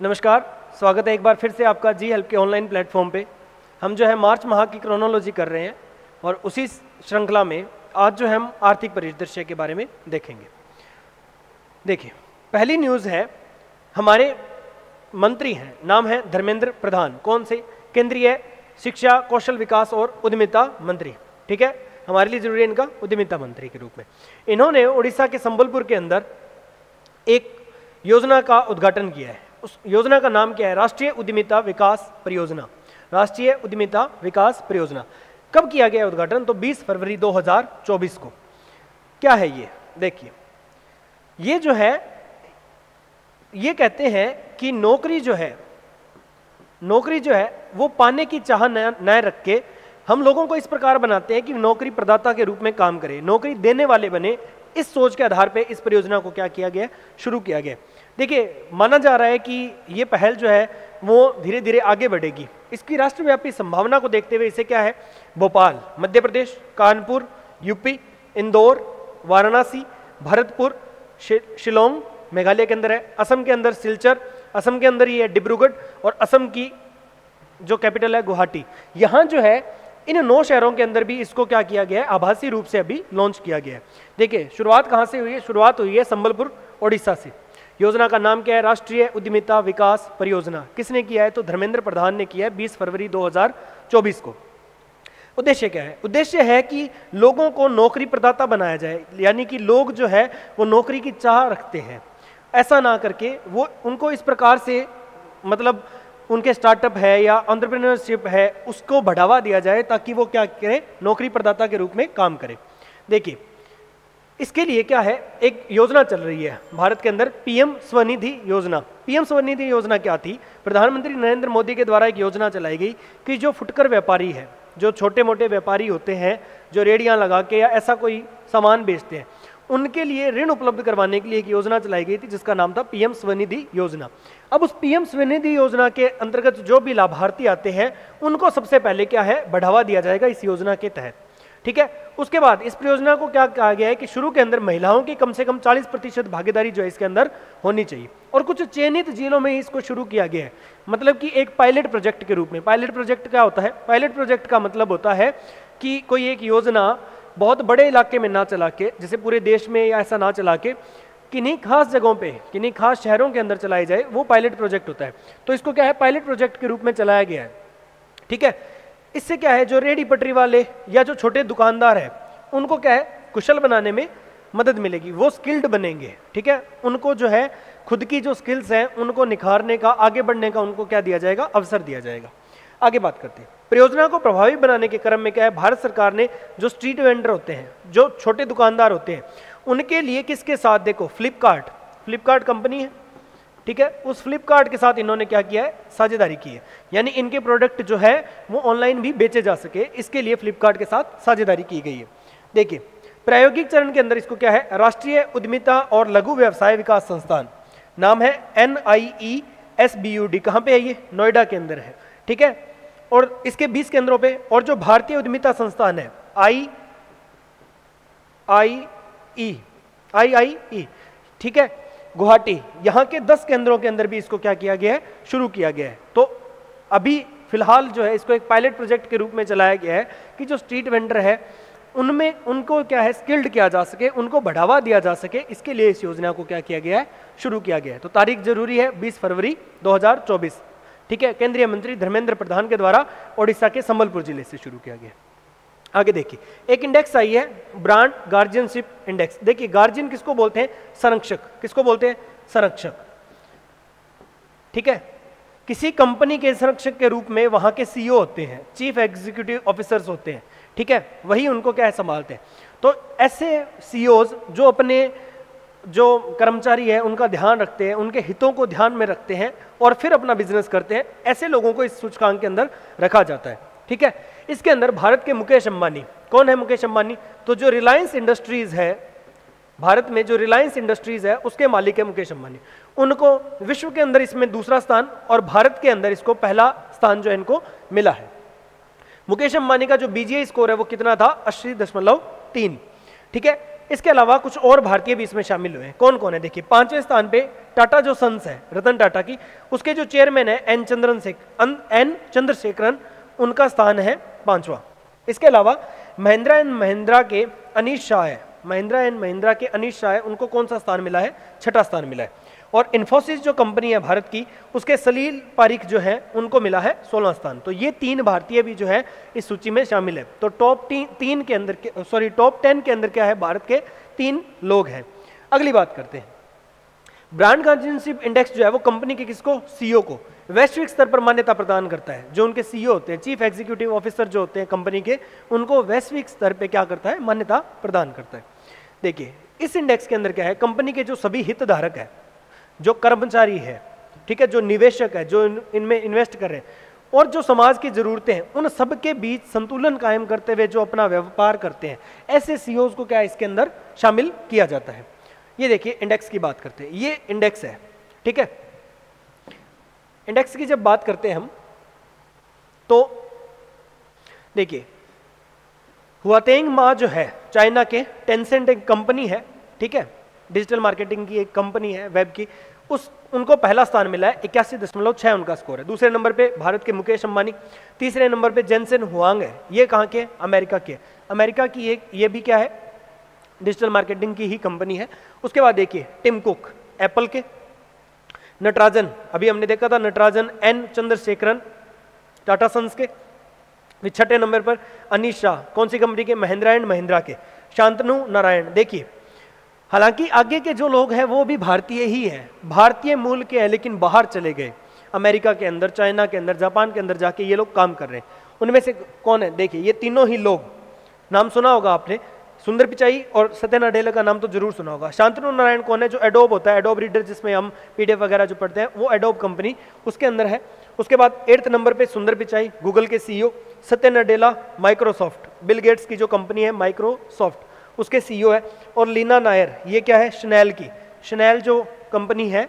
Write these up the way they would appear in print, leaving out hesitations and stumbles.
नमस्कार, स्वागत है एक बार फिर से आपका जी हेल्प के ऑनलाइन प्लेटफॉर्म पे। हम जो है मार्च माह की क्रोनोलॉजी कर रहे हैं और उसी श्रृंखला में आज जो है हम आर्थिक परिदृश्य के बारे में देखेंगे। देखिए, पहली न्यूज़ है, हमारे मंत्री हैं, नाम है धर्मेंद्र प्रधान। कौन से? केंद्रीय शिक्षा, कौशल विकास और उद्यमिता मंत्री। ठीक है, हमारे लिए जरूरी है इनका उद्यमिता मंत्री के रूप में। इन्होंने उड़ीसा के संबलपुर के अंदर एक योजना का उद्घाटन किया है। उस योजना का नाम क्या है? राष्ट्रीय उद्यमिता विकास परियोजना। राष्ट्रीय उद्यमिता विकास परियोजना। कब किया गया उद्घाटन? तो 20 फरवरी 2024 को। क्या है ये? देखिए, ये जो है, ये कहते हैं कि नौकरी जो है वो पाने की चाह न रख के हम लोगों को इस प्रकार बनाते हैं कि नौकरी प्रदाता के रूप में काम करे, नौकरी देने वाले बने। इस सोच के आधार पे इस परियोजना को क्या किया गया? शुरू किया गया। देखिए, माना जा रहा है कि ये पहल जो है वो धीरे धीरे आगे बढ़ेगी। इसकी राष्ट्रव्यापी संभावना को देखते हुए इसे क्या है, भोपाल मध्य प्रदेश, कानपुर यूपी, इंदौर, वाराणसी, भरतपुर, शिलोंग मेघालय के अंदर है, असम के अंदर सिलचर, असम के अंदर ही है डिब्रूगढ़, और असम की जो कैपिटल है गुवाहाटी। यहाँ जो है इन 9 शहरों के अंदर भी इसको क्या किया गया है? आभासी रूप से अभी लॉन्च किया गया है। देखिए, शुरुआत कहाँ से हुई है? शुरुआत हुई है संबलपुर ओडिशा से। योजना का नाम क्या है? राष्ट्रीय उद्यमिता विकास परियोजना। किसने किया है? तो धर्मेंद्र प्रधान ने किया है 20 फरवरी 2024 को। उद्देश्य क्या है? उद्देश्य है कि लोगों को नौकरी प्रदाता बनाया जाए, यानी कि लोग जो है वो नौकरी की चाह रखते हैं। ऐसा ना करके वो उनको इस प्रकार से, मतलब उनके स्टार्टअप है या एंटरप्रेन्योरशिप है, उसको बढ़ावा दिया जाए ताकि वो क्या करें? नौकरी प्रदाता के रूप में काम करें। देखिए, इसके लिए क्या है, एक योजना चल रही है भारत के अंदर, पीएम स्वनिधि योजना। पीएम स्वनिधि योजना क्या थी? प्रधानमंत्री नरेंद्र मोदी के द्वारा एक योजना चलाई गई कि जो फुटकर व्यापारी है, जो छोटे मोटे व्यापारी होते हैं, जो रेहड़ियां लगा के या ऐसा कोई सामान बेचते हैं, उनके लिए ऋण उपलब्ध करवाने के लिए एक योजना चलाई गई थी जिसका नाम था पीएम स्वनिधि योजना। अब उस पीएम स्वनिधि योजना के अंतर्गत जो भी लाभार्थी आते हैं उनको सबसे पहले क्या है? बढ़ावा दिया जाएगा इस योजना के तहत। ठीक है, उसके बाद इस परियोजना को क्या कहा गया है कि शुरू के अंदर महिलाओं की कम से कम 40% भागीदारी जो है इसके अंदर होनी चाहिए, और कुछ चयनित जिलों में ही इसको शुरू किया गया है। मतलब कि एक पायलट प्रोजेक्ट के रूप में। पायलट प्रोजेक्ट क्या होता है? पायलट प्रोजेक्ट का मतलब होता है कि कोई एक योजना बहुत बड़े इलाके में ना चला के, जैसे पूरे देश में या ऐसा ना चला के, किन्हीं खास जगहों पे, किन्हीं खास शहरों के अंदर चलाई जाए, वो पायलट प्रोजेक्ट होता है। तो इसको क्या है? पायलट प्रोजेक्ट के रूप में चलाया गया है। ठीक है, इससे क्या है, जो रेहड़ी पटरी वाले या जो छोटे दुकानदार हैं उनको क्या है? कुशल बनाने में मदद मिलेगी, वो स्किल्ड बनेंगे। ठीक है, उनको जो है खुद की जो स्किल्स हैं उनको निखारने का, आगे बढ़ने का उनको क्या दिया जाएगा? अवसर दिया जाएगा। आगे बात करते हैं। परियोजना को प्रभावी बनाने के क्रम में क्या है, भारत सरकार ने जो स्ट्रीट वेंडर होते हैं, जो छोटे दुकानदार होते हैं, उनके लिए किसके साथ? देखो, फ्लिपकार्ट कंपनी है। ठीक है, उस फ्लिपकार्ट के साथ इन्होंने क्या किया है? साझेदारी की है, यानी इनके प्रोडक्ट जो है वो ऑनलाइन भी बेचे जा सके, इसके लिए फ्लिपकार्ट के साथ साझेदारी की गई है। देखिए, प्रायोगिक चरण के अंदर इसको क्या है? राष्ट्रीय उद्यमिता और लघु व्यवसाय विकास संस्थान, नाम है NIESBUD। कहाँ पे है ये? नोएडा के अंदर है। ठीक है, और इसके 20 केंद्रों पे, और जो भारतीय उद्यमिता संस्थान है IIE, ठीक है, गुवाहाटी, यहाँ के 10 केंद्रों के अंदर भी इसको क्या किया गया है? शुरू किया गया है। तो अभी फिलहाल जो है इसको एक पायलट प्रोजेक्ट के रूप में चलाया गया है कि जो स्ट्रीट वेंडर है उनमें उनको क्या है? स्किल्ड किया जा सके, उनको बढ़ावा दिया जा सके, इसके लिए इस योजना को क्या किया गया है? शुरू किया गया है। तो तारीख जरूरी है 20 फरवरी 2024। ठीक है, केंद्रीय मंत्री धर्मेंद्र प्रधान के द्वारा ओडिशा के संबलपुर जिले से शुरू किया गया। आगे देखिए, एक इंडेक्स आई है, ब्रांड गार्जियनशिप इंडेक्स। देखिए, गार्जियन किसको बोलते हैं? संरक्षक। किसको बोलते हैं? संरक्षक। ठीक है, किसी कंपनी के संरक्षक के रूप में वहां के सीईओ होते हैं, चीफ एग्जीक्यूटिव ऑफिसर्स होते हैं। ठीक है, वही उनको क्या है? संभालते हैं। तो ऐसे सीईओज जो अपने जो कर्मचारी है उनका ध्यान रखते हैं, उनके हितों को ध्यान में रखते हैं और फिर अपना बिजनेस करते हैं, ऐसे लोगों को इस सूचकांक के अंदर रखा जाता है। ठीक है, इसके अंदर भारत के मुकेश अंबानी, कौन है मुकेश अंबानी? तो जो रिलायंस इंडस्ट्रीज है, भारत में जो रिलायंस इंडस्ट्रीज है उसके मालिक है मुकेश अंबानी। उनको विश्व के अंदर इसमें दूसरा स्थान और भारत के अंदर इसको पहला स्थान जो है इनको मिला है। मुकेश अंबानी का जो BGI स्कोर है वो कितना था? 80.3। ठीक है, इसके अलावा कुछ और भारतीय भी इसमें शामिल हुए हैं। कौन कौन है देखिए, 5वें स्थान पे टाटा जो सन्स है, रतन टाटा की, उसके जो चेयरमैन है एन चंद्रशेखरन, उनका स्थान है 5वां। इसके अलावा महिंद्रा एंड महिंद्रा के अनीश शाह है, महिंद्रा एंड महिंद्रा के अनीश शाह है, उनको कौन सा स्थान मिला है? 6ठा स्थान मिला है। और इन्फोसिस जो कंपनी है भारत की, उसके सलील पारिक जो है उनको मिला है 16वां स्थान। तो ये 3 भारतीय भी जो है इस सूची में शामिल है। तो टॉप 10 के अंदर क्या है? भारत के 3 लोग हैं। अगली बात करते हैं, ब्रांड कॉन्स्टिट्यूशनशिप इंडेक्स जो है वो कंपनी के किसको? सीईओ को वैश्विक स्तर पर मान्यता प्रदान करता है। जो उनके सीईओ होते हैं, चीफ एग्जीक्यूटिव ऑफिसर जो होते हैं कंपनी के, उनको वैश्विक स्तर पे क्या करता है? मान्यता प्रदान करता है। देखिए इस इंडेक्स के अंदर क्या है, कंपनी के जो सभी हितधारक है, जो कर्मचारी है, ठीक है, जो निवेशक है, जो इनमें इन्वेस्ट कर रहे हैं, और जो समाज की जरूरतें हैं, उन सब के बीच संतुलन कायम करते हुए जो अपना व्यापार करते हैं, ऐसे सीईओज को क्या इसके अंदर शामिल किया जाता है। ये देखिए इंडेक्स की बात करते हैं, ये इंडेक्स है, ठीक है। इंडेक्स की जब बात करते हैं हम, तो देखिए हुआतेंग मा जो है चाइना के टेंसेंट एक कंपनी है, ठीक है, डिजिटल मार्केटिंग की एक कंपनी है वेब की, उनको पहला स्थान मिला है, 81.6 उनका स्कोर है। दूसरे नंबर पे भारत के मुकेश अंबानी, तीसरे नंबर पे जेनसेन हुआंग है, ये कहाँ के? अमेरिका के। अमेरिका की ये भी क्या है? डिजिटल मार्केटिंग की ही कंपनी है। उसके बाद देखिए टिम कुक एप्पल के, नटराजन अभी हमने देखा था, नटराजन एन चंद्रशेखरन टाटा सन्स के। 6ठे नंबर पर अनीश शाह, कौन सी कंपनी के? महिंद्रा एंड महिंद्रा के। शांतनु नारायण, देखिए हालांकि आगे के जो लोग हैं वो भी भारतीय ही हैं, भारतीय मूल के हैं, लेकिन बाहर चले गए, अमेरिका के अंदर, चाइना के अंदर, जापान के अंदर जाके ये लोग काम कर रहे हैं। उनमें से कौन है? देखिए ये तीनों ही लोग, नाम सुना होगा आपने, सुंदर पिचाई और सत्य नाडेला का नाम तो जरूर सुना होगा। शांतनु नारायण कौन है? जो एडोब होता है, एडोब रीडर जिसमें हम पीडीएफ वगैरह जो पढ़ते हैं, वो एडोब कंपनी उसके अंदर है। उसके बाद 8th नंबर पे सुंदर पिचाई गूगल के सीईओ, सत्य नाडेला माइक्रोसॉफ्ट, बिल गेट्स की जो कंपनी है माइक्रोसॉफ्ट, उसके सीईओ है। और लीना नायर, ये क्या है? शनेल की, शनेल जो कंपनी है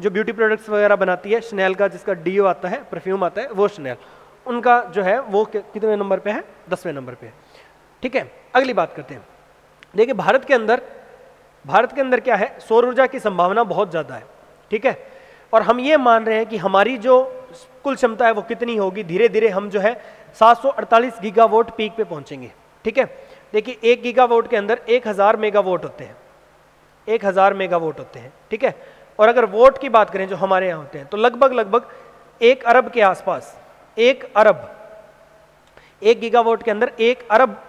जो ब्यूटी प्रोडक्ट्स वगैरह बनाती है, शनेल का जिसका डीओ आता है, परफ्यूम आता है, वो शनेल, उनका जो है वो कितने नंबर पे है? 10वें नंबर पे है, ठीक है। अगली बात करते हैं, देखिए भारत के अंदर क्या है? सौर ऊर्जा की संभावना बहुत ज़्यादा है, ठीक है, और हम ये मान रहे हैं कि हमारी जो कुल क्षमता है वो कितनी होगी, धीरे धीरे हम जो है 748 गीगावाट पीक पे पहुंचेंगे, ठीक है। देखिए 1 गीगावाट के अंदर 1000 मेगावाट होते हैं, 1000 मेगावाट होते हैं, ठीक है। और अगर वोट की बात करें जो हमारे यहाँ होते हैं, तो लगभग 1 अरब के आसपास, 1 अरब, 1 गीगावाट के अंदर 1 अरब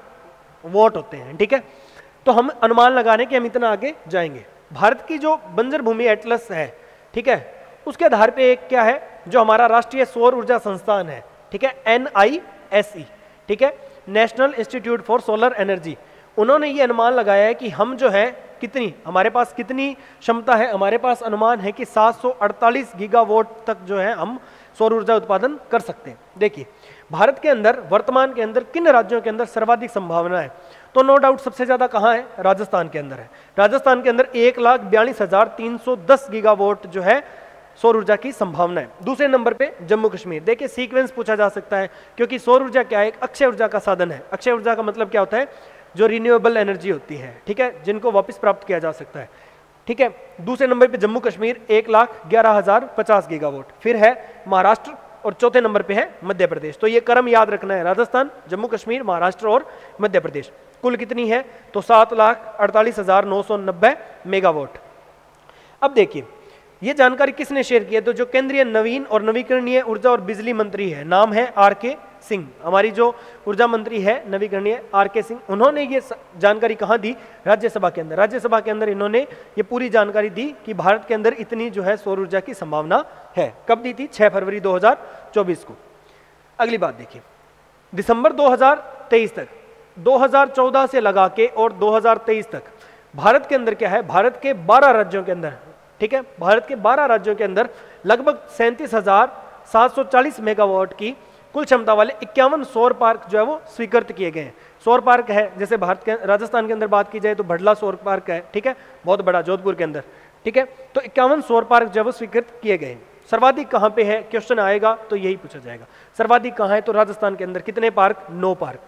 वोट होते हैं, ठीक है। तो हम अनुमान लगा रहे हैं कि हम इतना आगे जाएंगे। भारत की जो बंजर भूमि एटलस है, ठीक है, उसके आधार पे एक क्या है, जो हमारा राष्ट्रीय सौर ऊर्जा संस्थान है, ठीक है, NISE, ठीक है, national institute for solar energy, उन्होंने ये अनुमान लगाया है कि हम जो है कितनी, हमारे पास कितनी क्षमता है, हमारे पास अनुमान है कि 748 गीगावाट तक जो है हम सौर ऊर्जा उत्पादन कर सकते हैं। देखिए भारत के अंदर वर्तमान के अंदर किन राज्यों के अंदर सर्वाधिक संभावना है, तो नो डाउट सबसे ज्यादा कहाँ है? राजस्थान के अंदर है। राजस्थान के अंदर 1,42,310 गीगावाट जो है सौर ऊर्जा की संभावना है। दूसरे नंबर पे जम्मू कश्मीर। देखिए सीक्वेंस पूछा जा सकता है, क्योंकि सौर ऊर्जा क्या है? एक अक्षय ऊर्जा का साधन है। अक्षय ऊर्जा का मतलब क्या होता है? जो रिन्यूएबल एनर्जी होती है, ठीक है, जिनको वापस प्राप्त किया जा सकता है, ठीक है। दूसरे नंबर पे जम्मू कश्मीर 1,11,050 गीगावाट, फिर है महाराष्ट्र, और चौथे नंबर पे है मध्य प्रदेश। तो ये क्रम याद रखना है, राजस्थान, जम्मू कश्मीर, महाराष्ट्र और मध्य प्रदेश। कुल कितनी है? तो 7,48,990 मेगावाट। अब देखिए ये जानकारी किसने शेयर की है? तो जो केंद्रीय नवीन और नवीकरणीय ऊर्जा और बिजली मंत्री है, नाम है RK सिंह, हमारी जो ऊर्जा मंत्री है नवीकरणीय RK सिंह, उन्होंने ये जानकारी कहाँ दी? राज्यसभा के अंदर। राज्यसभा के अंदर इन्होंने ये पूरी जानकारी दी कि भारत के अंदर इतनी जो है सौर ऊर्जा की संभावना है। कब दी थी? 6 फरवरी 2024 को। अगली बात देखिए, दिसंबर 2023 तक, 2014 से लगा के और 2023 तक भारत के अंदर क्या है? भारत के 12 राज्यों के अंदर, ठीक है, भारत के 12 राज्यों के अंदर लगभग 37,740 मेगावाट की कुल क्षमता वाले 51 सौर पार्क जो है वो स्वीकृत किए गए हैं। सौर पार्क है, जैसे भारत के राजस्थान के अंदर बात की जाए तो भडला सौर पार्क है, ठीक है, बहुत बड़ा, जोधपुर के अंदर, ठीक है। तो 51 सौर पार्क जो है वो स्वीकृत किए गए हैं। सर्वाधिक कहाँ पे है? क्वेश्चन आएगा तो यही पूछा जाएगा, सर्वाधिक कहाँ है? तो राजस्थान के अंदर। कितने पार्क? 9 पार्क,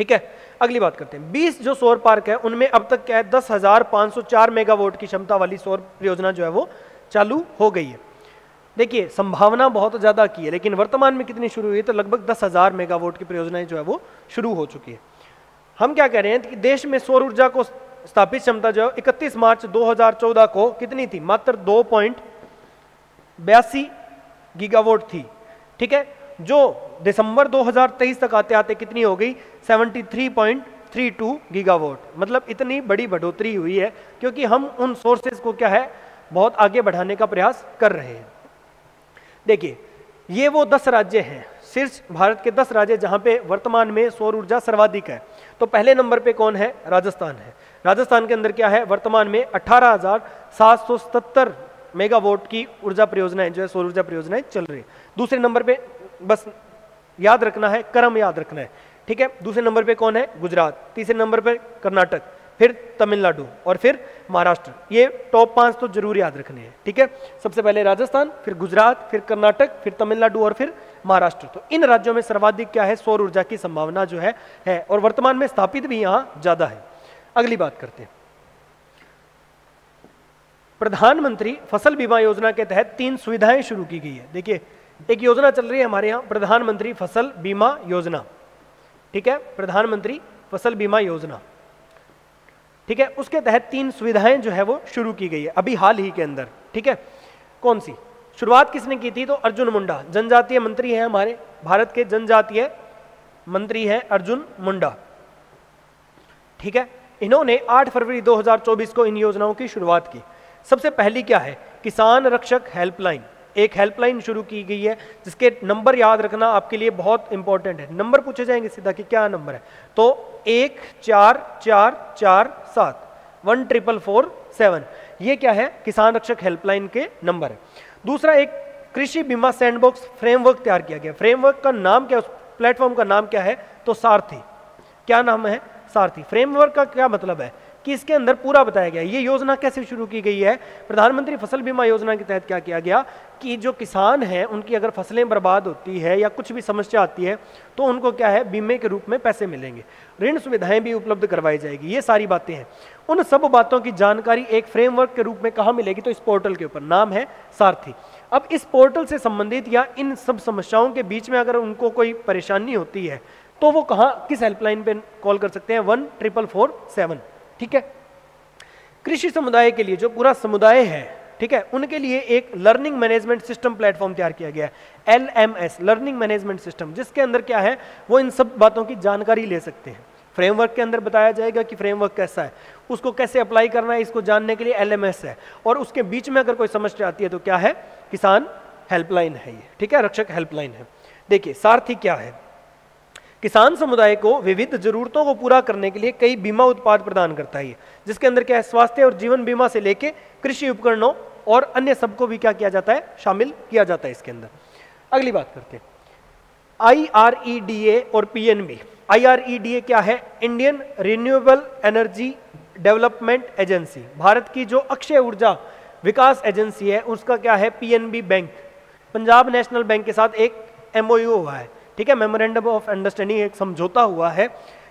ठीक है, अगली बात करते हैं। 20 जो सौर पार्क है उनमें अब तक क्या है 10,504 मेगावाट की क्षमता वाली सौर परियोजना जो है वो चालू हो गई है। देखिए संभावना बहुत ज़्यादा की है, लेकिन वर्तमान में कितनी शुरू हुई है, तो लगभग 10,000 मेगावाट की परियोजनाएं जो है वो शुरू हो चुकी है। हम क्या कह रहे हैं कि देश में सौर ऊर्जा को स्थापित क्षमता जो है 31 मार्च 2014 को कितनी थी, मात्र 2.82 गीगावाट थी। ठीक है, जो दिसंबर 2023 तक आते आते कितनी हो गई 73.32 गीगावाट। मतलब इतनी बड़ी बढ़ोतरी हुई है क्योंकि हम उन सोर्सेज को क्या है बहुत आगे बढ़ाने का प्रयास कर रहे हैं। देखिए ये वो 10 राज्य हैं, शीर्ष भारत के 10 राज्य जहां पे वर्तमान में सौर ऊर्जा सर्वाधिक है। तो पहले नंबर पे कौन है, राजस्थान है। राजस्थान के अंदर क्या है वर्तमान में 18,777 मेगावाट की ऊर्जा परियोजनाएं जो है सौर ऊर्जा परियोजनाएं चल रही है। दूसरे नंबर पे बस याद रखना है, क्रम याद रखना है, ठीक है। दूसरे नंबर पे कौन है, गुजरात। तीसरे नंबर पे कर्नाटक, फिर तमिलनाडु और फिर महाराष्ट्र। ये टॉप 5 तो जरूर याद रखने हैं, ठीक है। सबसे पहले राजस्थान, फिर गुजरात, फिर कर्नाटक, फिर तमिलनाडु और फिर महाराष्ट्र। तो इन राज्यों में सर्वाधिक क्या है सौर ऊर्जा की संभावना जो है और वर्तमान में स्थापित भी यहां ज्यादा है। अगली बात करते हैं, प्रधानमंत्री फसल बीमा योजना के तहत 3 सुविधाएं शुरू की गई है। देखिए एक योजना चल रही है हमारे यहाँ प्रधानमंत्री फसल बीमा योजना, ठीक है, प्रधानमंत्री फसल बीमा योजना, ठीक है। उसके तहत 3 सुविधाएं जो है वो शुरू की गई है अभी हाल ही के अंदर, ठीक है। कौन सी शुरुआत किसने की थी, तो अर्जुन मुंडा, जनजातीय मंत्री हैं हमारे भारत के, जनजातीय मंत्री हैं अर्जुन मुंडा, ठीक है। इन्होंने 8 फरवरी 2024 को इन योजनाओं की शुरुआत की। सबसे पहली क्या है, किसान रक्षक हेल्पलाइन। एक हेल्पलाइन शुरू की गई है जिसके नंबर याद रखना आपके लिए बहुत इंपॉर्टेंट है। नंबर पूछे जाएंगे सीधा कि क्या नंबर है, तो 14447 14447, ये क्या है किसान रक्षक हेल्पलाइन के नंबर है। दूसरा एक कृषि बीमा सैंडबॉक्स फ्रेमवर्क तैयार किया गया। फ्रेमवर्क का नाम क्या, उस प्लेटफॉर्म का नाम क्या है, तो सारथी। क्या नाम है, सारथी। फ्रेमवर्क का क्या मतलब है कि इसके अंदर पूरा बताया गया ये योजना कैसे शुरू की गई है। प्रधानमंत्री फसल बीमा योजना के तहत क्या किया गया कि जो किसान हैं उनकी अगर फसलें बर्बाद होती है या कुछ भी समस्या आती है तो उनको क्या है बीमे के रूप में पैसे मिलेंगे, ऋण सुविधाएं भी उपलब्ध करवाई जाएगी। ये सारी बातें हैं। उन सब बातों की जानकारी एक फ्रेमवर्क के रूप में कहाँ मिलेगी, तो इस पोर्टल के ऊपर, नाम है सारथी। अब इस पोर्टल से संबंधित या इन सब समस्याओं के बीच में अगर उनको कोई परेशानी होती है तो वो कहाँ किस हेल्पलाइन पे कॉल कर सकते हैं, 14447, ठीक है। कृषि समुदाय के लिए जो पूरा समुदाय है, ठीक है, उनके लिए एक लर्निंग मैनेजमेंट सिस्टम प्लेटफॉर्म तैयार किया गया है, LMS लर्निंग मैनेजमेंट सिस्टम, जिसके अंदर क्या है वो इन सब बातों की जानकारी ले सकते हैं। फ्रेमवर्क के अंदर बताया जाएगा कि फ्रेमवर्क कैसा है, उसको कैसे अप्लाई करना है, इसको जानने के लिए LMS है। और उसके बीच में अगर कोई समस्या आती है तो क्या है, किसान हेल्पलाइन है ये, ठीक है, रक्षक हेल्पलाइन है। देखिए सारथी क्या है, किसान समुदाय को विविध जरूरतों को पूरा करने के लिए कई बीमा उत्पाद प्रदान करता है, जिसके अंदर क्या है स्वास्थ्य और जीवन बीमा से लेके कृषि उपकरणों और अन्य सबको भी क्या किया जाता है, शामिल किया जाता है इसके अंदर। अगली बात करते हैं IREDA और PNB। IREDA क्या है, Indian renewable energy development agency, Bharat की जो अक्षय ऊर्जा विकास एजेंसी है उसका क्या है, PNB bank, Punjab national bank के साथ एक MOU हुआ है, ठीक है, मेमोरेंडम ऑफ अंडरस्टैंडिंग, एक समझौता हुआ है।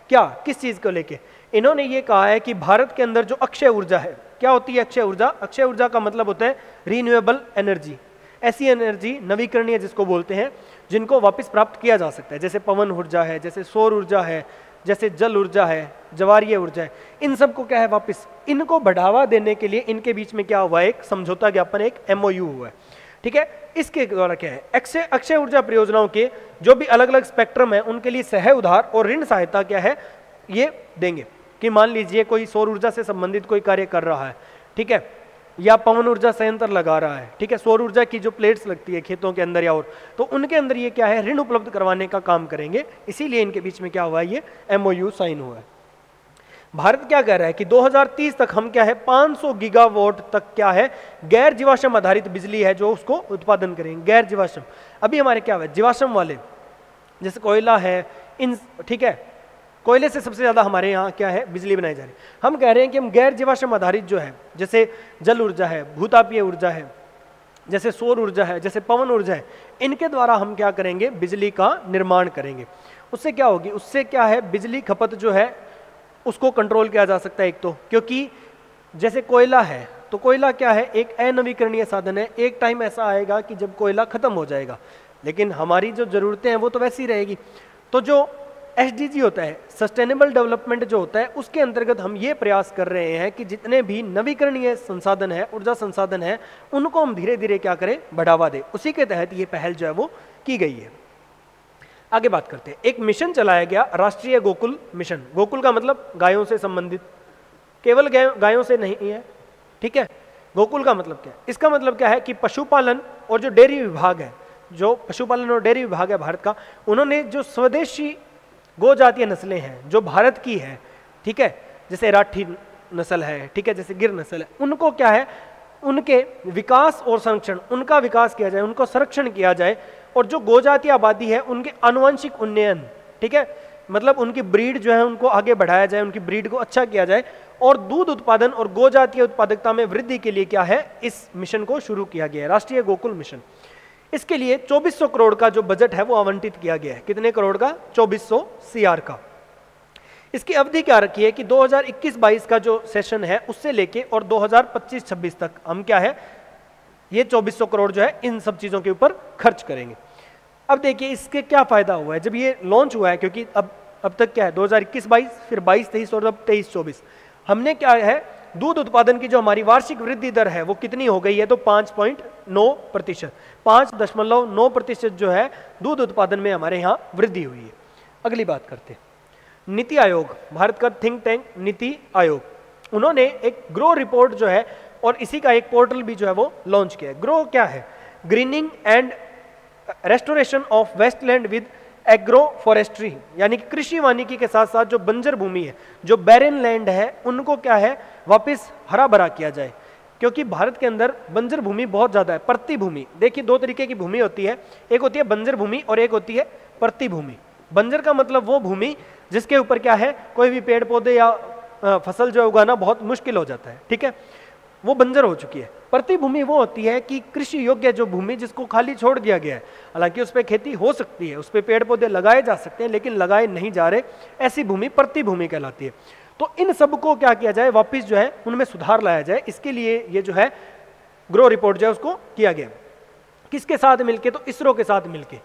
क्या, किस चीज को लेके, इन्होंने ये कहा है कि भारत के अंदर जो अक्षय ऊर्जा है, क्या होती है अक्षय ऊर्जा, अक्षय ऊर्जा का मतलब होता है रिन्यूएबल एनर्जी, ऐसी एनर्जी नवीकरणीय जिसको बोलते हैं जिनको वापस प्राप्त किया जा सकता है, जैसे पवन ऊर्जा है, जैसे सौर ऊर्जा है, जैसे जल ऊर्जा है, ज्वारीय ऊर्जा है, इन सबको क्या है वापस इनको बढ़ावा देने के लिए इनके बीच में क्या हुआ है, एक समझौता ज्ञापन, एक MOU हुआ है, ठीक है। इसके द्वारा क्या है, अक्षय ऊर्जा परियोजनाओं के जो भी अलग अलग स्पेक्ट्रम है उनके लिए सह उधार और ऋण सहायता क्या है ये देंगे। कि मान लीजिए कोई सौर ऊर्जा से संबंधित कोई कार्य कर रहा है, ठीक है, या पवन ऊर्जा संयंत्र लगा रहा है, ठीक है, सौर ऊर्जा की जो प्लेट्स लगती है खेतों के अंदर या और, तो उनके अंदर ये क्या है ऋण उपलब्ध करवाने का काम करेंगे। इसीलिए इनके बीच में क्या हुआ है, ये MOU साइन हुआ है। भारत क्या कह रहा है कि 2030 तक हम क्या है 500 गीगावाट तक क्या है गैर जीवाश्म आधारित बिजली है जो उसको उत्पादन करेंगे। गैर जीवाश्म, अभी हमारे क्या है जीवाश्म वाले जैसे कोयला है, इन, ठीक है, कोयले से सबसे ज्यादा हमारे यहाँ क्या है बिजली बनाई जा रही है। हम कह रहे हैं कि हम गैर जीवाश्म आधारित जो है जैसे जल ऊर्जा है, भूतापीय ऊर्जा है, जैसे सौर ऊर्जा है, जैसे पवन ऊर्जा है, इनके द्वारा हम क्या करेंगे, बिजली का निर्माण करेंगे। उससे क्या होगी, उससे क्या है, बिजली खपत जो है उसको कंट्रोल किया जा सकता है। एक तो क्योंकि जैसे कोयला है, तो कोयला क्या है, एक अनवीकरणीय साधन है। एक टाइम ऐसा आएगा कि जब कोयला खत्म हो जाएगा, लेकिन हमारी जो जरूरतें हैं वो तो वैसी रहेगी। तो जो SDG होता है, सस्टेनेबल डेवलपमेंट जो होता है, उसके अंतर्गत हम ये प्रयास कर रहे हैं कि जितने भी नवीकरणीय संसाधन है, ऊर्जा संसाधन है, उनको हम धीरे धीरे क्या करें, बढ़ावा दें। उसी के तहत ये पहल जो है वो की गई है। आगे बात करते हैं। एक मिशन चलाया गया, राष्ट्रीय गोकुल मिशन। गोकुल का मतलब गायों से संबंधित, केवल गायों से नहीं है, ठीक है। गोकुल का मतलब क्या है, इसका मतलब क्या है कि पशुपालन और जो डेयरी विभाग है, जो पशुपालन और डेयरी विभाग है भारत का, उन्होंने जो स्वदेशी गो जातीय नस्लें हैं जो भारत की है, ठीक है, जैसे राठी नस्ल है, ठीक है, जैसे गिर नस्ल है, उनको क्या है, उनके विकास और संरक्षण, उनका विकास किया जाए, उनको संरक्षण किया जाए। और जो गोजातीय आबादी है उनके आनुवंशिक उन्नयन, ठीक है, मतलब उनकी ब्रीड जो है उनको आगे बढ़ाया जाए, उनकी ब्रीड को अच्छा किया जाए। और दूध उत्पादन और गोजातीय उत्पादकता में वृद्धि के लिए क्या है, इस मिशन को शुरू किया गया है, राष्ट्रीय गोकुल मिशन। इसके लिए 2400 करोड़ का जो बजट है वो आवंटित किया गया है। कितने करोड़ का, 2400 CR का। इसकी अवधि क्या रखी है कि 2021-22 का जो सेशन है उससे लेके और 2025-26 तक हम क्या है, ये 2400 करोड़ जो है इन सब चीजों के ऊपर खर्च करेंगे। अब देखिए इसके क्या फायदा हुआ है जब ये लॉन्च हुआ है, क्योंकि अब तक क्या है 2021-22, फिर 22-23 और अब 23-24, हमने क्या है, दूध उत्पादन की जो हमारी वार्षिक वृद्धि दर है वो कितनी हो गई है, तो 5.9%, 5.9% जो है दूध उत्पादन में हमारे यहाँ वृद्धि हुई है। अगली बात करते हैं, नीति आयोग, भारत का थिंक टैंक नीति आयोग, उन्होंने एक ग्रो रिपोर्ट जो है और इसी का एक पोर्टल भी जो है वो लॉन्च किया है। ग्रो क्या है, greening and restoration of wasteland with agro forestry, यानी कि कृषि वानिकी के साथ साथ जो बंजर भूमि है, जो बैरन लैंड है, उनको क्या है, वापस हरा भरा किया जाए। क्योंकि भारत के अंदर बंजर भूमि बहुत ज्यादा है। परती भूमि, देखिए दो तरीके की भूमि होती है, एक होती है बंजर भूमि और एक होती है परती भूमि। बंजर का मतलब वो भूमि जिसके ऊपर क्या है, कोई भी पेड़ पौधे या फसल जो उगाना बहुत मुश्किल हो जाता है, ठीक है, वो बंजर हो चुकी है। परती भूमि वो होती है कि कृषि योग्य जो भूमि जिसको खाली छोड़ दिया गया है, हालांकि उस पर खेती हो सकती है, उस पर पेड़ पौधे लगाए जा सकते हैं, लेकिन लगाए नहीं जा रहे, ऐसी भूमि परती भूमि कहलाती है। तो इन सब को क्या किया जाए, वापिस जो है उनमें सुधार लाया जाए। इसके लिए ये जो है ग्रो रिपोर्ट जो है उसको किया गया। किसके साथ मिलके, तो इसरो के साथ मिलके,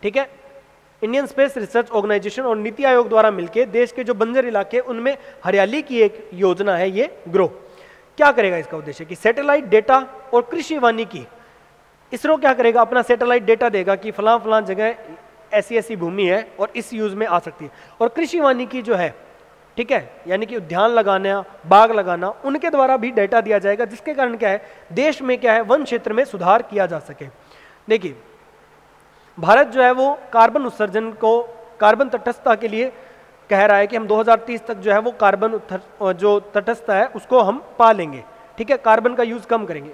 ठीक है, इंडियन स्पेस रिसर्च ऑर्गेनाइजेशन और नीति आयोग द्वारा मिलके देश के जो बंजर इलाके उनमें हरियाली की एक योजना है ये ग्रो। क्या करेगा इसका उद्देश्य कि सैटेलाइट डेटा और कृषि वानिकी, इसरो क्या करेगा, अपना सैटेलाइट डेटा देगा कि फलां फलां जगह ऐसी ऐसी भूमि है और इस यूज में आ सकती है। और कृषि वानिकी जो है, ठीक है, यानी कि उद्यान लगाना, बाग लगाना, उनके द्वारा भी डेटा दिया जाएगा, जिसके कारण क्या है, देश में क्या है, वन क्षेत्र में सुधार किया जा सके। देखिए भारत जो है वो कार्बन उत्सर्जन को, कार्बन तटस्थता के लिए कह रहा है कि हम 2030 तक जो है वो कार्बन जो तटस्थता है उसको हम पा लेंगे, ठीक है, कार्बन का यूज कम करेंगे,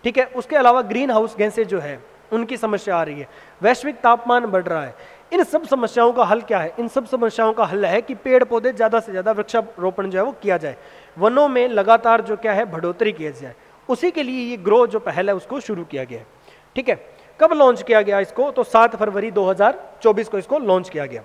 ठीक है। उसके अलावा ग्रीन हाउस गैसें जो है उनकी समस्या आ रही है, वैश्विक तापमान बढ़ रहा है। इन सब समस्याओं का हल क्या है, इन सब समस्याओं का हल है कि पेड़ पौधे ज्यादा से ज्यादा वृक्षारोपण जो है वो किया जाए, वनों में लगातार जो क्या है बढ़ोतरी की जाए। उसी के लिए ये ग्रो जो पहल है उसको शुरू किया गया है, ठीक है। कब लॉन्च किया गया इसको, तो 7 फरवरी 2024 को इसको लॉन्च किया गया।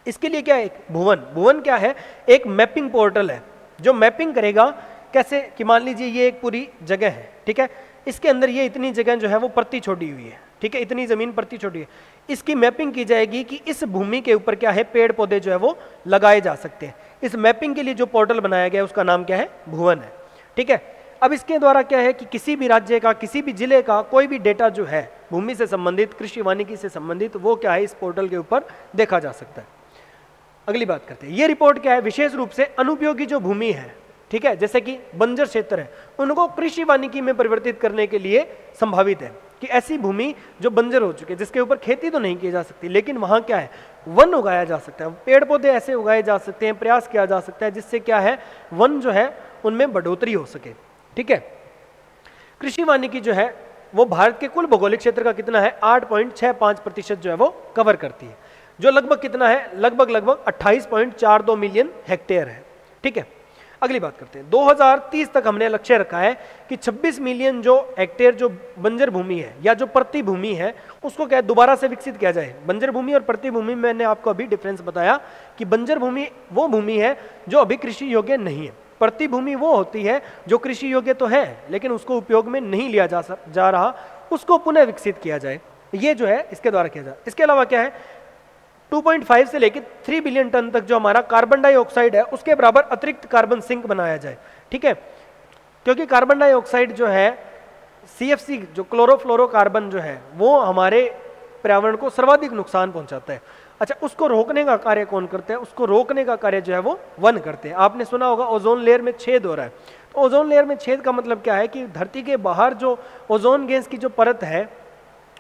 इसके लिए क्या है, एक भुवन क्या है, एक मैपिंग पोर्टल है जो मैपिंग करेगा कैसे, कि मान लीजिए ये एक पूरी जगह है, ठीक है, इसके अंदर ये इतनी जगह जो है वो परती छोड़ी हुई है, ठीक है, इतनी जमीन परती छोड़ी है, इसकी मैपिंग की जाएगी कि इस भूमि के ऊपर क्या है, पेड़ पौधे जो है वो लगाए जा सकते हैं। इस मैपिंग के लिए जो पोर्टल बनाया गया है उसका नाम क्या है, भुवन है, ठीक है। अब इसके द्वारा क्या है कि किसी भी राज्य का, किसी भी जिले का कोई भी डेटा जो है भूमि से संबंधित, कृषि वानिकी से संबंधित, वो क्या है इस पोर्टल के ऊपर देखा जा सकता है। अगली बात करते हैं, ये रिपोर्ट क्या है, विशेष रूप से अनुपयोगी जो भूमि है, ठीक है, जैसे कि बंजर क्षेत्र है, उनको कृषि वानिकी में परिवर्तित करने के लिए संभावित है कि ऐसी भूमि जो बंजर हो चुके, जिसके ऊपर खेती तो नहीं की जा सकती, लेकिन वहां क्या है, वन उगाया जा सकता है, पेड़ पौधे ऐसे उगाए जा सकते हैं, प्रयास किया जा सकता है जिससे क्या है, वन जो है उनमें बढ़ोतरी हो सके, ठीक है। कृषि वानिकी जो है वो भारत के कुल भौगोलिक क्षेत्र का कितना है, 8.65% जो है वो कवर करती है, जो लगभग कितना है, लगभग 28.42 मिलियन हेक्टेयर है, ठीक है। अगली बात करते हैं, 2030 तक हमने लक्ष्य रखा है कि 26 मिलियन जो हेक्टेयर जो बंजर भूमि है या जो प्रति भूमि है उसको क्या दोबारा से विकसित किया जाए। बंजर भूमि और प्रति भूमि में मैंने आपको अभी डिफरेंस बताया कि बंजर भूमि वो भूमि है जो अभी कृषि योग्य नहीं है, प्रति भूमि वो होती है जो कृषि योग्य तो है लेकिन उसको उपयोग में नहीं लिया जा रहा, उसको पुनः विकसित किया जाए, ये जो है इसके द्वारा किया जाए। इसके अलावा क्या है, 2.5 से लेकर 3 बिलियन टन तक जो हमारा कार्बन डाइऑक्साइड है उसके बराबर अतिरिक्त कार्बन सिंक बनाया जाए, ठीक है, क्योंकि कार्बन डाइऑक्साइड जो है CFC जो क्लोरोफ्लोरोकार्बन जो है वो हमारे पर्यावरण को सर्वाधिक नुकसान पहुंचाता है। अच्छा, उसको रोकने का कार्य कौन करते हैं, उसको रोकने का कार्य जो है वो वन करते हैं। आपने सुना होगा ओजोन लेयर में छेद हो रहा है, तो ओजोन लेयर में छेद का मतलब क्या है कि धरती के बाहर जो ओजोन गैस की जो परत है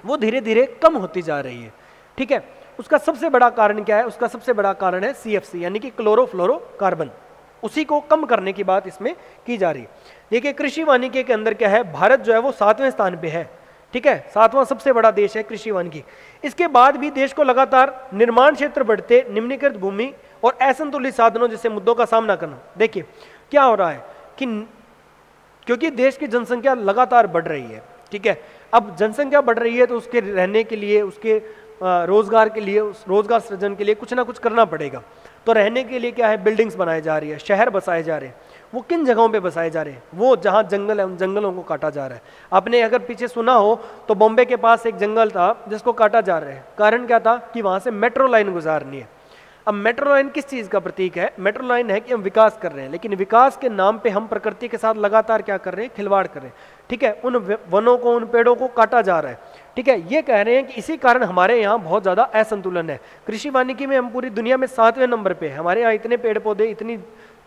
वो धीरे धीरे कम होती जा रही है, ठीक है। उसका सबसे बड़ा कारण क्या है, उसका सबसे बड़ा कारण है CFC यानी कि क्लोरोफ्लोरोकार्बन, उसी को कम करने की बात इसमें की जा रही है। देखिए कृषि वानिकी के अंदर क्या है, भारत जो है वो 7वें स्थान पे है, ठीक है, 7वां सबसे बड़ा देश है कृषि वानिकी। इसके बाद भी देश को लगातार निर्माण क्षेत्र बढ़ते, निम्नीकृत भूमि और असंतुलित साधनों जैसे मुद्दों का सामना करना। देखिए क्या हो रहा है कि क्योंकि देश की जनसंख्या लगातार बढ़ रही है, ठीक है, अब जनसंख्या बढ़ रही है तो उसके रहने के लिए, उसके रोजगार के लिए, उस रोजगार सृजन के लिए कुछ ना कुछ करना पड़ेगा। तो रहने के लिए क्या है, बिल्डिंग्स बनाई जा रही है, शहर बसाए जा रहे हैं। वो किन जगहों पे बसाए जा रहे हैं, वो जहाँ जंगल है उन जंगलों को काटा जा रहा है। आपने अगर पीछे सुना हो तो बॉम्बे के पास एक जंगल था जिसको काटा जा रहा है, कारण क्या था कि वहाँ से मेट्रो लाइन गुजारनी है। अब मेट्रो लाइन किस चीज़ का प्रतीक है, मेट्रो लाइन है कि हम विकास कर रहे हैं, लेकिन विकास के नाम पे हम प्रकृति के साथ लगातार क्या कर रहे हैं, खिलवाड़ कर रहे हैं, ठीक है, उन वनों को, उन पेड़ों को काटा जा रहा है, ठीक है। ये कह रहे हैं कि इसी कारण हमारे यहाँ बहुत ज़्यादा असंतुलन है। कृषि वानिकी में हम पूरी दुनिया में 7वें नंबर पे है, हमारे यहाँ इतने पेड़ पौधे, इतनी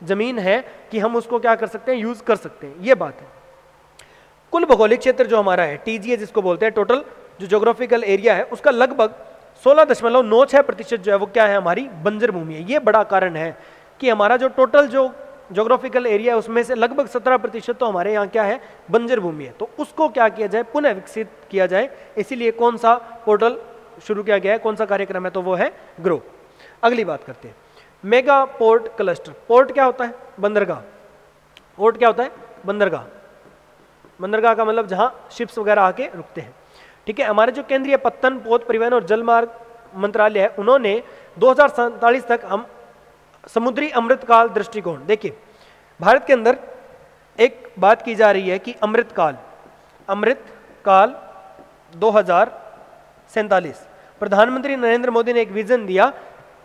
जमीन है कि हम उसको क्या कर सकते हैं, यूज़ कर सकते हैं, ये बात है। कुल भौगोलिक क्षेत्र जो हमारा है, TGA जिसको बोलते हैं, टोटल जो ज्योग्राफिकल एरिया है, उसका लगभग 16.96% जो है वो क्या है, हमारी बंजर भूमि है। ये बड़ा कारण है कि हमारा जो टोटल जो ज्योग्राफिकल एरिया है उसमें से लगभग 17% तो हमारे यहाँ क्या है, बंजर भूमि है। तो उसको क्या किया जाए, पुनः विकसित किया जाए, इसीलिए कौन सा पोर्टल शुरू किया गया है, कौन सा कार्यक्रम है, तो वो है ग्रो। अगली बात करते हैं, मेगा पोर्ट क्लस्टर। पोर्ट क्या होता है, बंदरगाह। पोर्ट क्या होता है, बंदरगाह। बंदरगाह का मतलब जहाँ शिप्स वगैरह आके रुकते हैं, ठीक है। हमारे जो केंद्रीय पत्तन, पोत, परिवहन और जलमार्ग मंत्रालय है, उन्होंने 2047 तक हम समुद्री अमृतकाल दृष्टिकोण, देखिए भारत के अंदर एक बात की जा रही है कि अमृतकाल 2047, प्रधानमंत्री नरेंद्र मोदी ने एक विजन दिया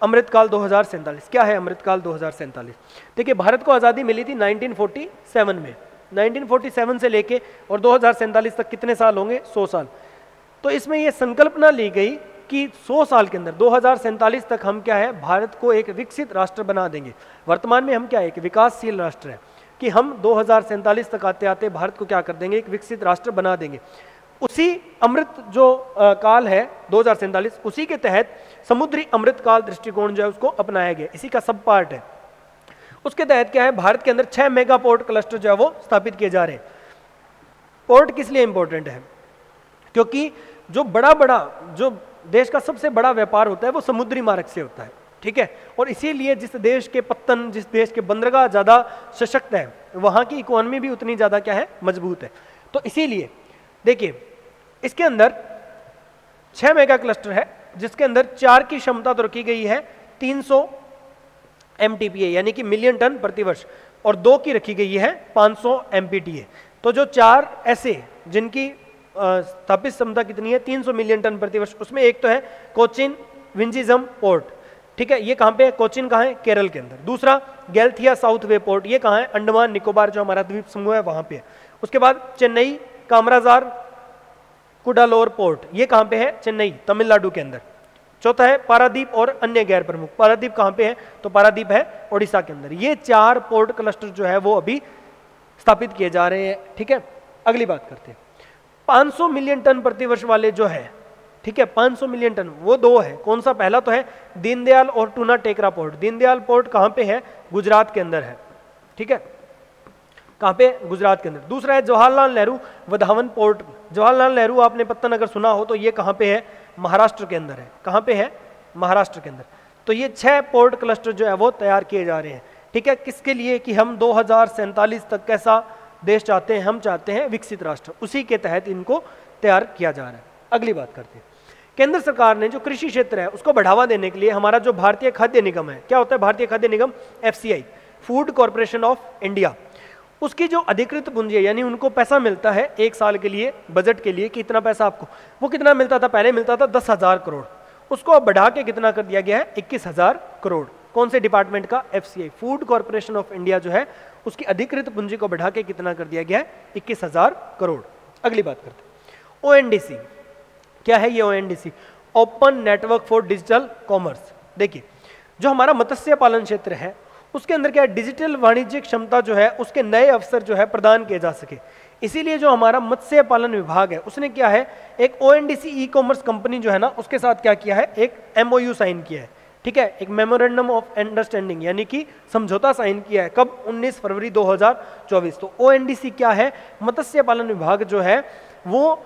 अमृतकाल 2047। क्या है अमृतकाल 2047? देखिए भारत को आज़ादी मिली थी 1947 में, 1947 से लेके और 2047 तक कितने साल होंगे, 100 साल। तो इसमें यह संकल्पना ली गई कि 100 साल के अंदर 2047 तक हम क्या है, भारत को एक विकसित राष्ट्र बना देंगे। वर्तमान में हम क्या है, एक विकासशील राष्ट्र है, कि हम 2047 तक आते आते भारत को क्या कर देंगे, एक विकसित राष्ट्र बना देंगे। उसी अमृत जो काल है 2047, उसी के तहत समुद्री अमृतकाल दृष्टिकोण जो है उसको अपनाया गया, इसी का सब पार्ट है। उसके तहत क्या है, भारत के अंदर 6 मेगा पोर्ट क्लस्टर जो है वो स्थापित किए जा रहे हैं। पोर्ट किस लिए इंपॉर्टेंट है, क्योंकि जो जो देश का सबसे बड़ा व्यापार होता है वो समुद्री मार्ग से होता है, ठीक है। और इसीलिए जिस देश के पत्तन, जिस देश के बंदरगाह ज़्यादा सशक्त है, वहाँ की इकोनॉमी भी उतनी ज़्यादा क्या है, मजबूत है। तो इसीलिए देखिए इसके अंदर 6 मेगा क्लस्टर है, जिसके अंदर 4 की क्षमता तो रखी गई है 300 MTPA यानी कि मिलियन टन प्रति वर्ष, और 2 की रखी गई है 500 MPTA। तो जो 4 ऐसे जिनकी स्थापित क्षमता कितनी है, 300 मिलियन टन प्रति वर्ष, उसमें एक तो है कोचिन विंजीजम पोर्ट, ठीक है, ये कहाँ पे है, कोचिन कहाँ है, केरल के अंदर। दूसरा गैल्थिया साउथ वे पोर्ट, ये कहाँ है, अंडमान निकोबार जो हमारा द्वीप समूह है वहाँ पे है। उसके बाद चेन्नई कामराजार कुडालोर पोर्ट, ये कहाँ पे है, चेन्नई तमिलनाडु के अंदर। चौथा है पारादीप और अन्य गैर प्रमुख। पारादीप कहाँ पे है, तो पारादीप है ओडिशा के अंदर। ये 4 पोर्ट क्लस्टर जो है वो अभी स्थापित किए जा रहे हैं, ठीक है। अगली बात करते हैं, 500 मिलियन टन प्रति वर्ष वाले जो है, ठीक है, 500 मिलियन टन, वो 2 है। कौन सा, पहला तो है दीनदयाल और टूना टेकरा पोर्ट। दीनदयाल पोर्ट कहाँ पे है, गुजरात के अंदर है, ठीक है, कहाँ पे, गुजरात के अंदर। दूसरा है जवाहरलाल नेहरू वधावन पोर्ट। जवाहरलाल नेहरू आपने पत्तन अगर सुना हो तो ये कहाँ पे है, महाराष्ट्र के अंदर है। कहाँ पे है, महाराष्ट्र के अंदर। तो ये 6 पोर्ट क्लस्टर जो है वो तैयार किए जा रहे हैं। ठीक है, किसके लिए कि हम 2047 तक कैसा देश चाहते हैं, हम चाहते हैं विकसित राष्ट्र, उसी के तहत इनको तैयार किया जा रहा है। अगली बात करते हैं, केंद्र सरकार ने जो कृषि क्षेत्र है उसको बढ़ावा देने के लिए हमारा जो भारतीय खाद्य निगम है, क्या होता है भारतीय खाद्य निगम, FCI, food corporation of India, उसकी जो अधिकृत पूंजी है, यानी उनको पैसा मिलता है एक साल के लिए बजट के लिए कि इतना पैसा आपको, वो कितना मिलता था, पहले मिलता था 10,000 करोड़, उसको अब बढ़ा के कितना कर दिया गया है, 21,000 करोड़। कौन से डिपार्टमेंट का, FCI, food corporation of India जो है उसकी अधिकृत पूंजी को बढ़ा के कितना कर दिया गया है, 21,000 करोड़। अगली बात करते हैं, ONDC, क्या है ये ONDC, open network for digital commerce. देखिए जो हमारा मत्स्य पालन क्षेत्र है उसके अंदर क्या है, डिजिटल वाणिज्यिक क्षमता जो है उसके नए अवसर जो है प्रदान किए जा सके, इसीलिए जो हमारा मत्स्य पालन विभाग है उसने क्या है, एक ONDC ई-कॉमर्स कंपनी जो है ना उसके साथ क्या किया है, एक MOU साइन किया है, ठीक है, एक मेमोरेंडम ऑफ अंडरस्टैंडिंग यानी कि समझौता साइन किया है, कब, 19 फरवरी 2024। तो ONDC क्या है, मत्स्य पालन विभाग जो है वो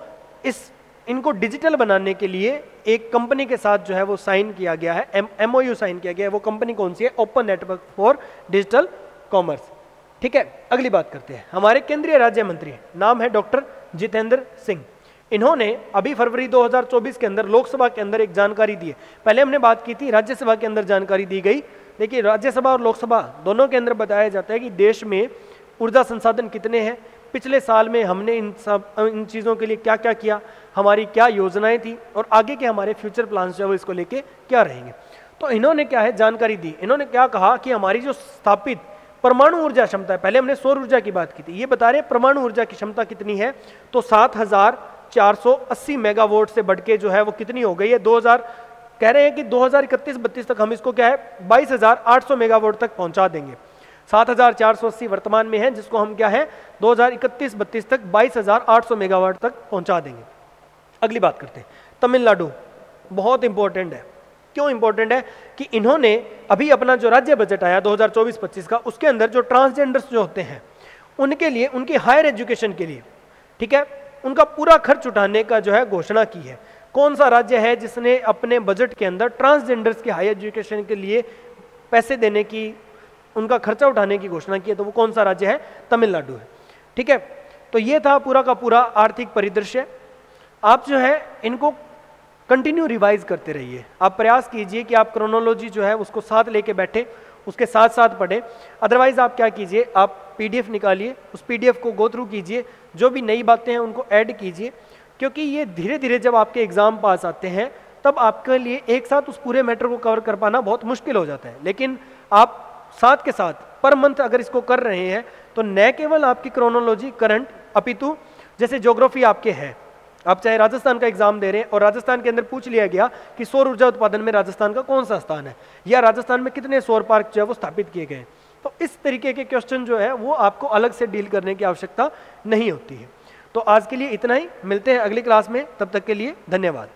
इनको डिजिटल बनाने के लिए एक कंपनी के साथ जो है वो साइन किया गया है, MOU साइन किया गया है। वो कंपनी कौन सी है, open network for digital commerce, ठीक है। अगली बात करते हैं, हमारे केंद्रीय राज्य मंत्री नाम है डॉक्टर जितेंद्र सिंह, इन्होंने अभी फरवरी 2024 के अंदर लोकसभा के अंदर एक जानकारी दी है। पहले हमने बात की थी राज्यसभा के अंदर जानकारी दी गई, देखिए राज्यसभा और लोकसभा दोनों के अंदर बताया जाता है कि देश में ऊर्जा संसाधन कितने हैं, पिछले साल में हमने इन चीज़ों के लिए क्या क्या किया, हमारी क्या योजनाएं थी और आगे के हमारे फ्यूचर प्लान्स जो है वो इसको लेके क्या रहेंगे। तो इन्होंने क्या है जानकारी दी, इन्होंने क्या कहा कि हमारी जो स्थापित परमाणु ऊर्जा क्षमता है, पहले हमने सौर ऊर्जा की बात की थी, ये बता रहे हैं परमाणु ऊर्जा की क्षमता कितनी है, तो 7,480 मेगावाट से बढ़ के जो है वो कितनी हो गई है, 2000 कह रहे हैं कि 2031-32 तक हम इसको क्या है 22,800 मेगावाट तक पहुंचा देंगे। 7,480 वर्तमान में है, जिसको हम क्या है 2031-32 तक 22,800 मेगावाट तक पहुंचा देंगे। अगली बात करते हैं, तमिलनाडु बहुत इंपॉर्टेंट है। क्यों इंपॉर्टेंट है कि इन्होंने अभी अपना जो राज्य बजट आया 2024-25 का, उसके अंदर जो ट्रांसजेंडर्स जो होते हैं उनके लिए, उनकी हायर एजुकेशन के लिए, ठीक है, उनका पूरा खर्च उठाने का जो है घोषणा की है। कौन सा राज्य है जिसने अपने बजट के अंदर ट्रांसजेंडर्स की हायर एजुकेशन के लिए पैसे देने की, उनका खर्चा उठाने की घोषणा की है, तो वो कौन सा राज्य है, तमिलनाडु है, ठीक है। तो ये था पूरा का पूरा आर्थिक परिदृश्य। आप जो है इनको कंटिन्यू रिवाइज करते रहिए, आप प्रयास कीजिए कि आप क्रोनोलॉजी जो है उसको साथ लेके बैठे, उसके साथ साथ पढ़ें। अदरवाइज आप क्या कीजिए, आप PDF निकालिए, उस PDF को गो थ्रू कीजिए, जो भी नई बातें हैं उनको ऐड कीजिए, क्योंकि ये धीरे धीरे जब आपके एग्जाम पास आते हैं तब आपके लिए एक साथ उस पूरे मैटर को कवर कर पाना बहुत मुश्किल हो जाता है। लेकिन आप साथ के साथ पर मंथ अगर इसको कर रहे हैं तो न केवल आपकी क्रोनोलॉजी करंट, अपितु जैसे ज्योग्राफी आपके है, आप चाहे राजस्थान का एग्जाम दे रहे हैं और राजस्थान के अंदर पूछ लिया गया कि सौर ऊर्जा उत्पादन में राजस्थान का कौन सा स्थान है, या राजस्थान में कितने सौर पार्क जो है वो स्थापित किए गए, तो इस तरीके के क्वेश्चन जो है वो आपको अलग से डील करने की आवश्यकता नहीं होती है। तो आज के लिए इतना ही, मिलते हैं अगली क्लास में, तब तक के लिए धन्यवाद।